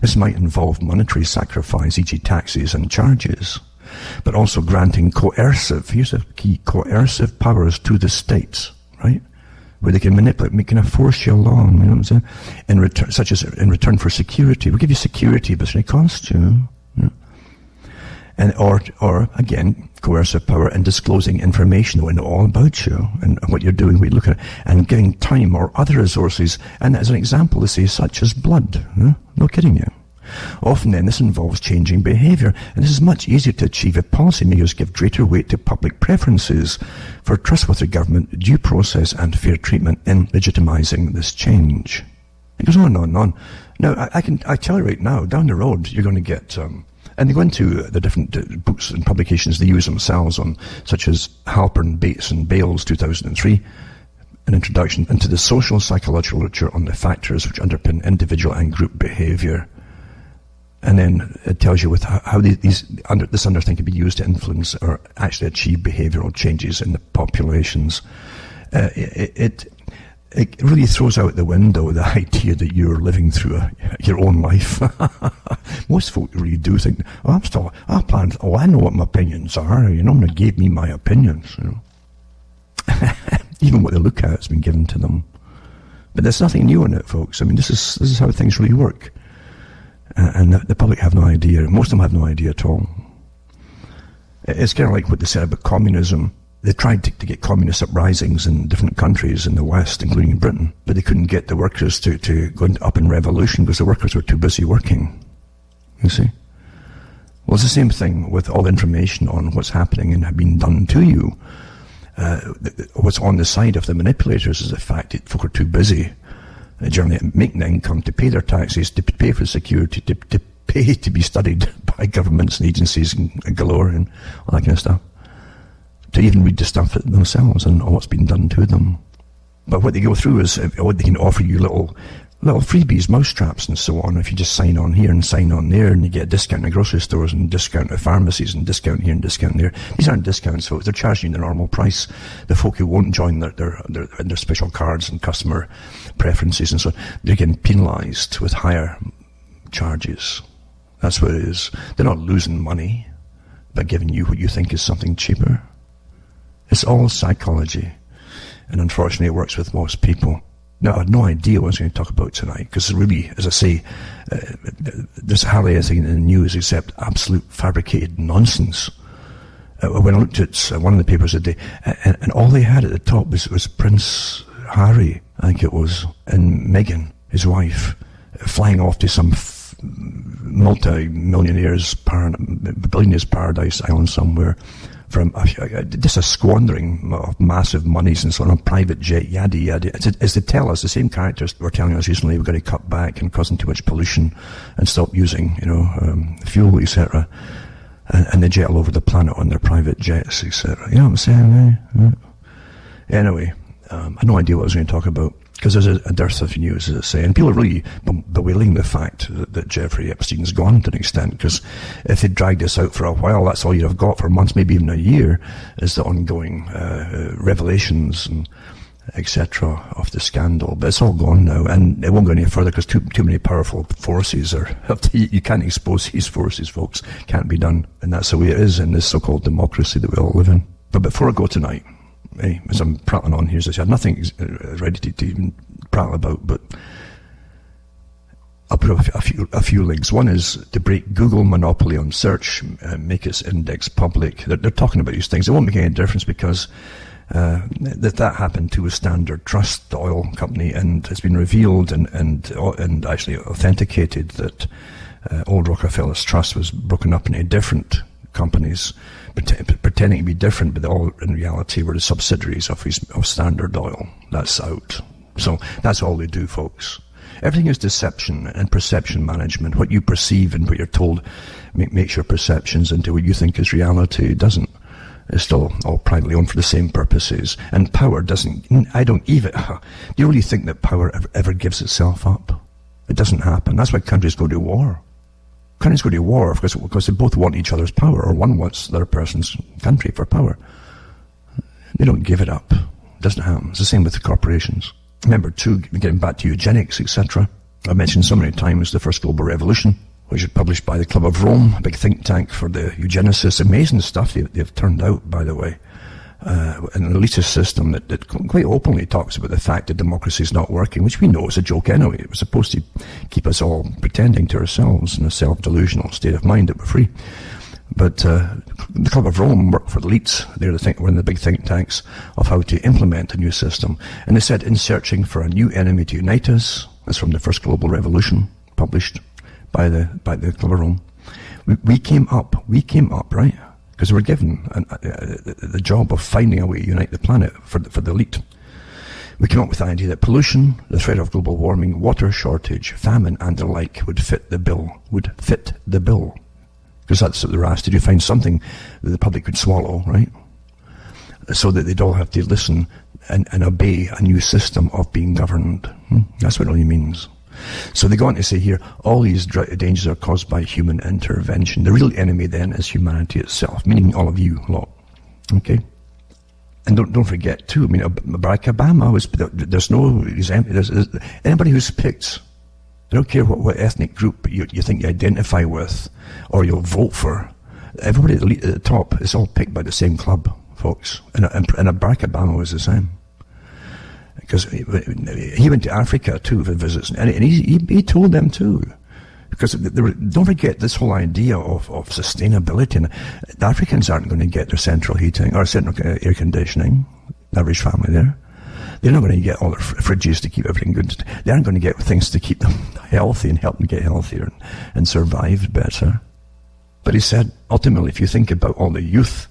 This might involve monetary sacrifice, e.g. taxes and charges, but also granting coercive, here's a key, coercive powers to the states, right? Where they can manipulate, kind of force you along, you know what I'm saying? In return, such as in return for security. We'll give you security, but it's going to cost you. You know? And, or again, coercive power in disclosing information we know all about you and what you're doing, what you're looking at, and giving time or other resources. And as an example, they say, such as blood. No kidding you. Often then this involves changing behaviour, and this is much easier to achieve if policymakers give greater weight to public preferences for trustworthy government, due process and fair treatment in legitimising this change. It goes on and on and on. Now, I tell you right now, down the road, you're going to get, and they go into the different books and publications they use themselves on, such as Halpern, Bates and Bales, 2003, an introduction into the social psychological literature on the factors which underpin individual and group behaviour. And then it tells you with how this understanding can be used to influence or actually achieve behavioural changes in the populations. It really throws out the window the idea that you're living through your own life. Most folk really do think, I know what my opinions are, you know, and they gave me my opinions, you know. Even what they look at has been given to them. But there's nothing new in it, folks. I mean, this is how things really work. And the public have no idea. Most of them have no idea at all. It's kind of like what they said about communism. They tried to get communist uprisings in different countries in the West, including Britain, but they couldn't get the workers to go up in revolution because the workers were too busy working. You see? Well, it's the same thing with all the information on what's happening and have been done to you. What's on the side of the manipulators is the fact that folk are too busy generally making the income to pay their taxes, to pay for security, to pay to be studied by governments and agencies and galore and all that kind of stuff, to even read the stuff themselves and what's been done to them. But what they go through is, they can offer you little freebies, mousetraps and so on, if you just sign on here and sign on there, and you get a discount in grocery stores and discount at pharmacies and discount here and discount there. These aren't discounts, folks. They're charging you the normal price. The folk who won't join their special cards and customer preferences and so on, they're getting penalised with higher charges. That's what it is. They're not losing money by giving you what you think is something cheaper. It's all psychology. And unfortunately, it works with most people. Now, I had no idea what I was going to talk about tonight, because really, as I say, there's hardly anything in the news except absolute fabricated nonsense. When I looked at one of the papers today, and all they had at the top was Prince Harry, I think it was, and Meghan, his wife, flying off to some multi-millionaires, billionaires paradise island somewhere, from just a squandering of massive monies and so on, a private jet, yada yada. As they tell us, the same characters were telling us recently, we've got to cut back and causing too much pollution and stop using, fuel, etc. And they jet all over the planet on their private jets, etc. You know what I'm saying? Anyway, I had no idea what I was going to talk about, because there's a dearth of news, as I say, and people are really bewailing the fact that Jeffrey Epstein's gone to an extent, because if they drag this out for a while, that's all you'd have got for months, maybe even a year, is the ongoing revelations and etc. of the scandal. But it's all gone now, and it won't go any further, because too many powerful forces you can't expose these forces, folks. Can't be done, and that's the way it is in this so-called democracy that we all live in. But before I go tonight, as I'm prattling on here, as I said, nothing ready to even prattle about, but I'll put a few links. One is to break Google monopoly on search, make its index public. They're talking about these things. It won't make any difference, because that happened to a Standard Trust, the oil company, and it's been revealed and actually authenticated that old Rockefeller's trust was broken up into different companies, pretending to be different, but they all in reality were the subsidiaries of Standard Oil. That's out. So that's all they do, folks. Everything is deception and perception management. What you perceive and what you're told makes your perceptions into what you think is reality. It doesn't. It's still all privately owned for the same purposes. And power doesn't, do you really think that power ever gives itself up? It doesn't happen. That's why countries go to war. Countries go to war because they both want each other's power, or one wants the other person's country for power. They don't give it up. It doesn't happen. It's the same with the corporations. Remember, too, getting back to eugenics, etc. I mentioned so many times the First Global Revolution, which is published by the Club of Rome, a big think tank for the eugenicists. Amazing stuff they've turned out, by the way. An elitist system that quite openly talks about the fact that democracy is not working, which we know is a joke anyway. It was supposed to keep us all pretending to ourselves in a self-delusional state of mind that we're free. But the Club of Rome work for the elites. They're one of the big think tanks of how to implement a new system. And they said, in searching for a new enemy to unite us, that's from the First Global Revolution, published by the Club of Rome. We came up, right? Because we're given the job of finding a way to unite the planet for the elite. We came up with the idea that pollution, the threat of global warming, water shortage, famine, and the like would fit the bill. Because that's what they're asked to do, find something that the public could swallow, right? So that they'd all have to listen and obey a new system of being governed. That's what it really means. So they go on to say here, all these dangers are caused by human intervention. The real enemy then is humanity itself, meaning all of you lot. Okay? And don't forget too, Barack Obama there's no example. There's anybody who's picked, I don't care what ethnic group you think you identify with or you'll vote for, everybody at the top is all picked by the same club, folks. And Barack Obama was the same. Because he went to Africa too for visits, and he told them too. Because don't forget this whole idea of sustainability. And the Africans aren't going to get their central heating or central air conditioning. The average family there, they're not going to get all their fridges to keep everything good. They aren't going to get things to keep them healthy and help them get healthier and survive better. But he said, ultimately, if you think about all the youth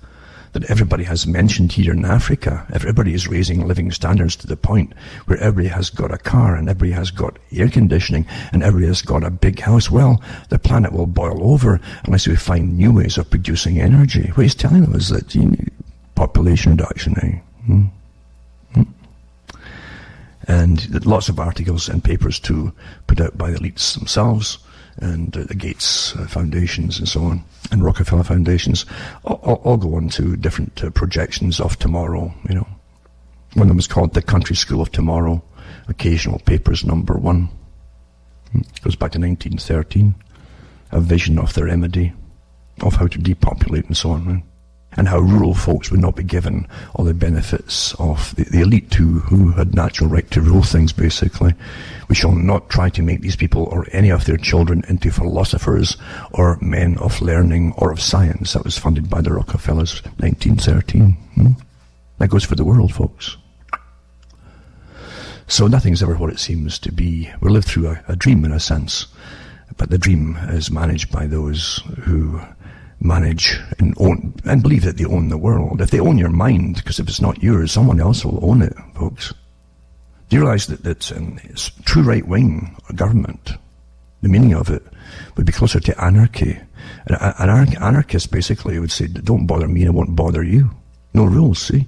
that everybody has mentioned here in Africa, everybody is raising living standards to the point where everybody has got a car and everybody has got air conditioning and everybody has got a big house. Well, the planet will boil over unless we find new ways of producing energy. What he's telling them is that you need population reduction. And lots of articles and papers too put out by the elites themselves, and the Gates foundations and so on, and Rockefeller foundations, all go on to different projections of tomorrow, One of them is called The Country School of Tomorrow, Occasional Papers #1. It goes back to 1913. a vision of the remedy, of how to depopulate and so on, right? And how rural folks would not be given all the benefits of the elite who had natural right to rule things, basically. We shall not try to make these people or any of their children into philosophers or men of learning or of science. That was funded by the Rockefellers, 1913. That goes for the world, folks. So nothing's ever what it seems to be. We live through a dream in a sense, but the dream is managed by those who manage and own and believe that they own the world. If they own your mind, because if it's not yours, someone else will own it, folks. Do you realize that true right-wing government, the meaning of it, would be closer to anarchy? An anarchist basically would say, don't bother me and I won't bother you. No rules, see?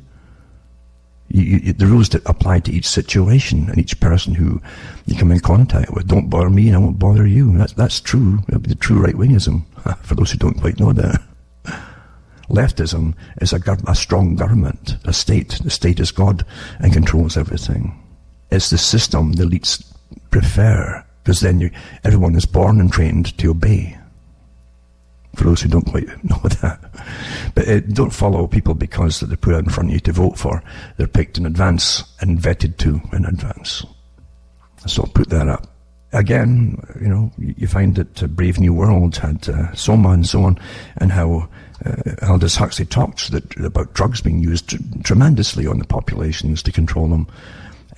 The rules that apply to each situation and each person who you come in contact with. Don't bother me and I won't bother you. That's true. That'd be the true right-wingism, for those who don't quite know that. Leftism is a strong government, a state. The state is God and controls everything. It's the system the elites prefer, because then everyone is born and trained to obey. For those who don't quite know that. But don't follow people because they're put out in front of you to vote for. They're picked in advance and vetted to in advance. So put that up. Again, you find that Brave New World had Soma and so on, and how Aldous Huxley talks about drugs being used tremendously on the populations to control them.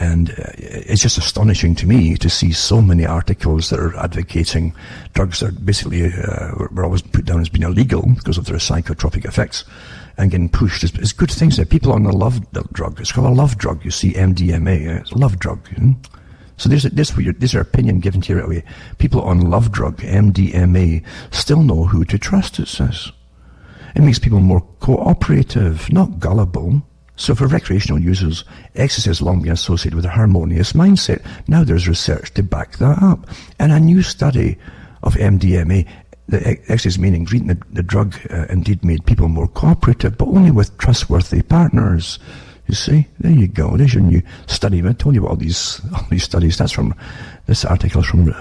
And it's just astonishing to me to see so many articles that are advocating drugs that are basically were always put down as being illegal because of their psychotropic effects and getting pushed as good things. There are people on the love drug. It's called a love drug. You see, MDMA. It's a love drug. So these are opinion given to you right away. People on love drug, MDMA, still know who to trust, it says. It makes people more cooperative, not gullible. So for recreational users, ecstasy has long been associated with a harmonious mindset. Now there's research to back that up. And a new study of MDMA, the ecstasy's meaning, reading the drug indeed made people more cooperative, but only with trustworthy partners. You see, there you go. There's your new study. I told you about all these studies. This article is from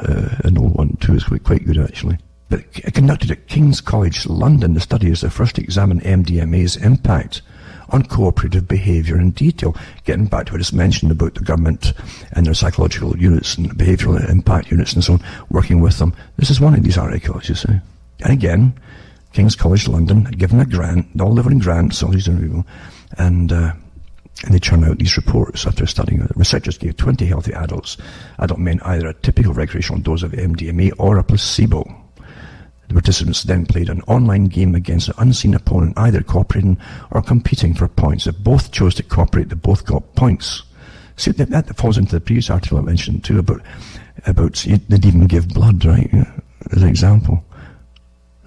an old one too. It's quite good actually. But conducted at King's College London, the study is the first to examine MDMA's impact on cooperative behaviour in detail. Getting back to what I just mentioned about the government and their psychological units and behavioural impact units and so on, working with them. This is one of these articles, you see. And again, King's College London had given a grant, they all live in grants, all these people, and they churn out these reports after studying it. Researchers gave 20 healthy adult men either a typical recreational dose of MDMA or a placebo. The participants then played an online game against an unseen opponent, either cooperating or competing for points. If both chose to cooperate, they both got points. See, that falls into the previous article I mentioned too, about they'd even give blood, right, as an example.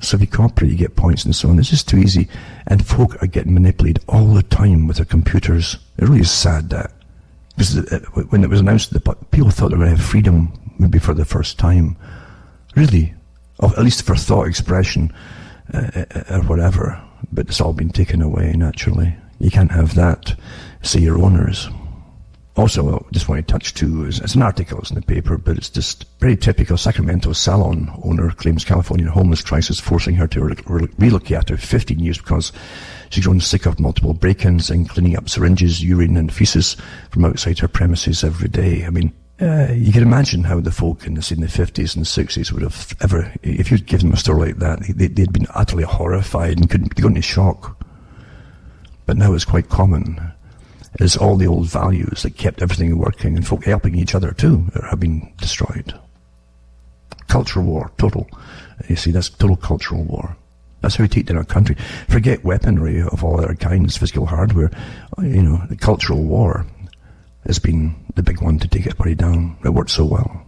So if you cooperate, you get points and so on. It's just too easy. And folk are getting manipulated all the time with their computers. It really is sad that. Because when it was announced that people thought they were going to have freedom, maybe for the first time. Really. At least for thought expression, or whatever. But it's all been taken away, naturally. You can't have that. Say your owners. Also, I just want to touch too, it's an article, it's in the paper, but it's just very typical. Sacramento salon owner claims Californian homeless crisis forcing her to relocate after 15 years because she's grown sick of multiple break-ins and cleaning up syringes, urine and feces from outside her premises every day. I mean, you can imagine how the folk in the 50s and 60s would have ever, if you'd given them a story like that, they'd been utterly horrified and couldn't go into shock. But now it's quite common. It's all the old values that kept everything working, and folk helping each other too have been destroyed. Cultural war, total. You see, that's total cultural war. That's how we take down our country. Forget weaponry of all other kinds, physical hardware. The cultural war has been the big one to take everybody down. It worked so well.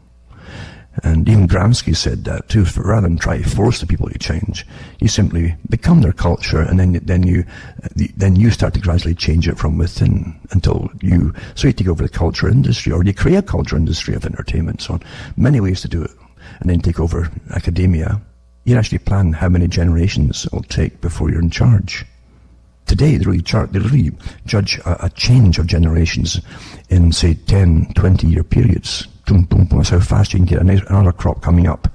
And even Gramsci said that too. Rather than try to force the people to change, you simply become their culture, and then you start to gradually change it from within until you take over the culture industry, or you create a culture industry of entertainment. So on, many ways to do it, and then take over academia. You actually plan how many generations it will take before you're in charge. Today, they really judge a change of generations in, say, 10, 20-year periods. Boom, boom, boom. That's how fast you can get another crop coming up.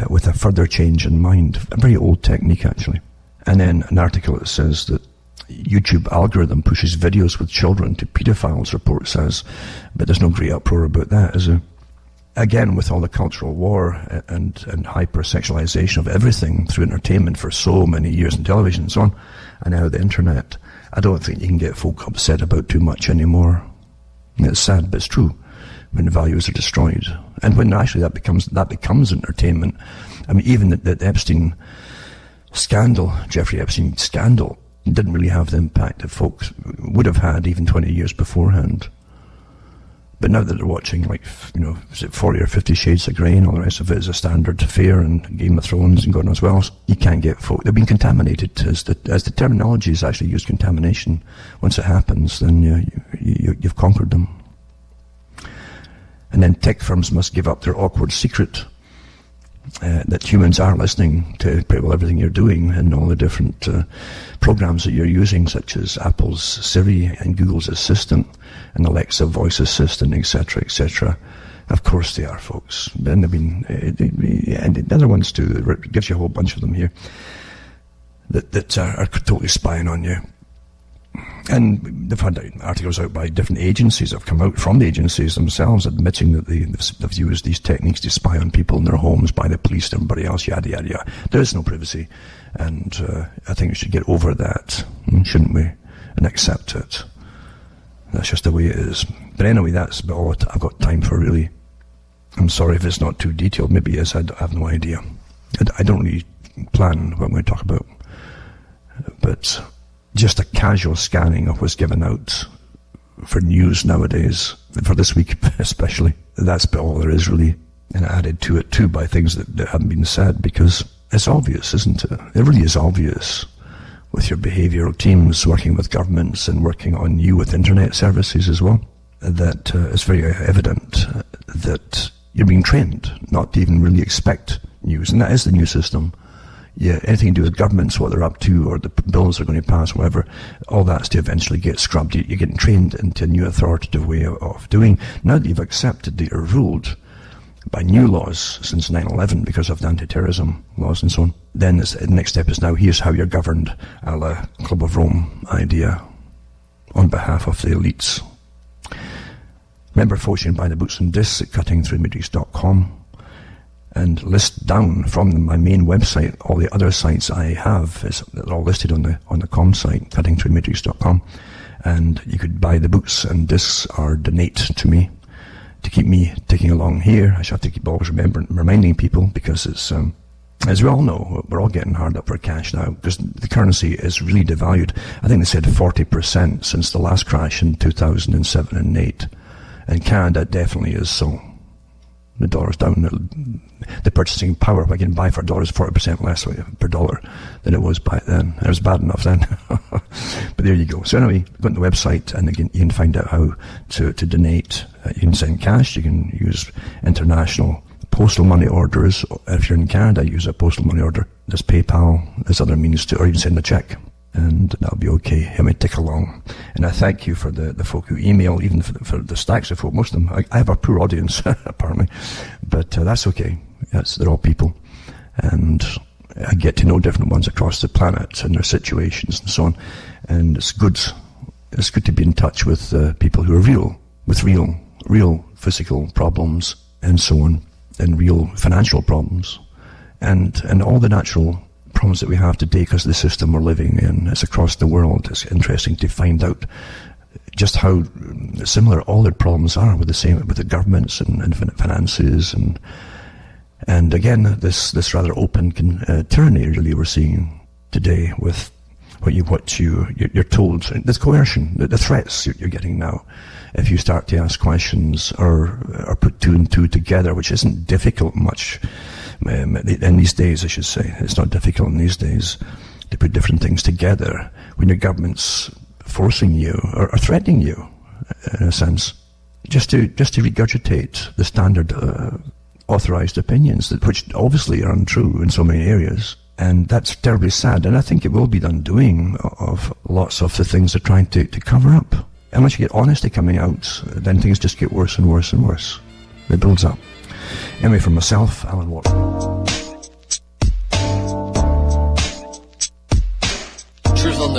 with a further change in mind. A very old technique, actually. And then an article that says that YouTube algorithm pushes videos with children to pedophiles, report says, but there's no great uproar about that, is there? Again, with all the cultural war and hyper-sexualization of everything through entertainment for so many years in television and so on, and now the internet, I don't think you can get folk upset about too much anymore. It's sad, but it's true. When the values are destroyed, and when actually that becomes entertainment. I mean, even the Epstein scandal, Jeffrey Epstein scandal, didn't really have the impact that folks would have had even 20 years beforehand. But now that they're watching, like, is it 40 or 50 Shades of Grey and all the rest of it is a standard fare, and Game of Thrones and God knows what else, you can't get folk. They've been contaminated. As the terminology is actually used, contamination. Once it happens, then you've conquered them. And then tech firms must give up their awkward secret that humans are listening to pretty well everything you're doing and all the different programs that you're using, such as Apple's Siri and Google's Assistant and Alexa voice assistant, etc., etc. Of course they are, folks. And I mean, and the other ones too. It gives you a whole bunch of them here that are totally spying on you. And they've had articles out by different agencies that have come out from the agencies themselves admitting that they've used these techniques to spy on people in their homes by the police and everybody else, yada, yada, yada. There is no privacy. And I think we should get over that, shouldn't we? And accept it. That's just the way it is. But anyway, that's about all I've got time for, really. I'm sorry if it's not too detailed. Maybe it is. I have no idea. I don't really plan what I'm going to talk about. But just a casual scanning of what's given out for news nowadays, for this week especially. That's about all there is, really. And added to it too by things that haven't been said, because it's obvious, isn't it? It really is obvious with your behavioural teams working with governments and working on you with internet services as well, that it's very evident that you're being trained not to even really expect news. And that is the new system. Yeah, anything to do with governments, what they're up to, or the bills they're going to pass, whatever, all that's to eventually get scrubbed. You're getting trained into a new authoritative way of doing. Now that you've accepted that you're ruled by new laws since 9/11 because of the anti-terrorism laws and so on, then the next step is now here's how you're governed, a la Club of Rome idea, on behalf of the elites. Remember, folks, you can buy the books and discs at cuttingthroughmatrix.com. and list down from my main website all the other sites I have. They're all listed on the com site, cuttingthroughmatrix.com, and you could buy the books and discs or donate to me to keep me ticking along here. I should have to keep always reminding people, because it's as we all know, we're all getting hard up for cash now because the currency is really devalued. I think they said 40% since the last crash in 2007 and 8, and Canada definitely is so. The dollar's down. The purchasing power, if I can buy for $1, is 40% less per dollar than it was back then. It was bad enough then. But there you go. So anyway, go on the website and again, you can find out how to donate. You can send cash. You can use international postal money orders. If you're in Canada, use a postal money order. There's PayPal. There's other means to, or you can send a check. And that'll be okay. Help me tick along. And I thank you for the folk who email, even for the stacks of folk, most of them. I have a poor audience, apparently. But that's okay. They're all people. And I get to know different ones across the planet and their situations and so on. And it's good. It's good to be in touch with people who are real, with real physical problems and so on, and real financial problems. And all the natural problems that we have today because of the system we're living in. It's across the world. It's interesting to find out just how similar all their problems are with the governments and finances and again this rather open tyranny really we're seeing today with what you're told. There's coercion, the threats you're getting now. If you start to ask questions or put two and two together, which isn't difficult much in these days, I should say. It's not difficult in these days to put different things together when your government's forcing you or threatening you, in a sense, just to regurgitate the standard authorized opinions, which obviously are untrue in so many areas. And that's terribly sad. And I think it will be the undoing of lots of the things they're trying to cover up. Unless you get honesty coming out, then things just get worse and worse and worse. It builds up. Anyway, from myself, Alan Watt.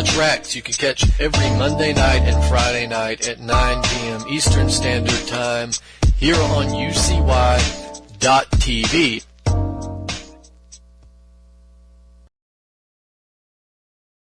Watch Rax. You can catch every Monday night and Friday night at 9 p.m. Eastern Standard Time here on UCY.tv.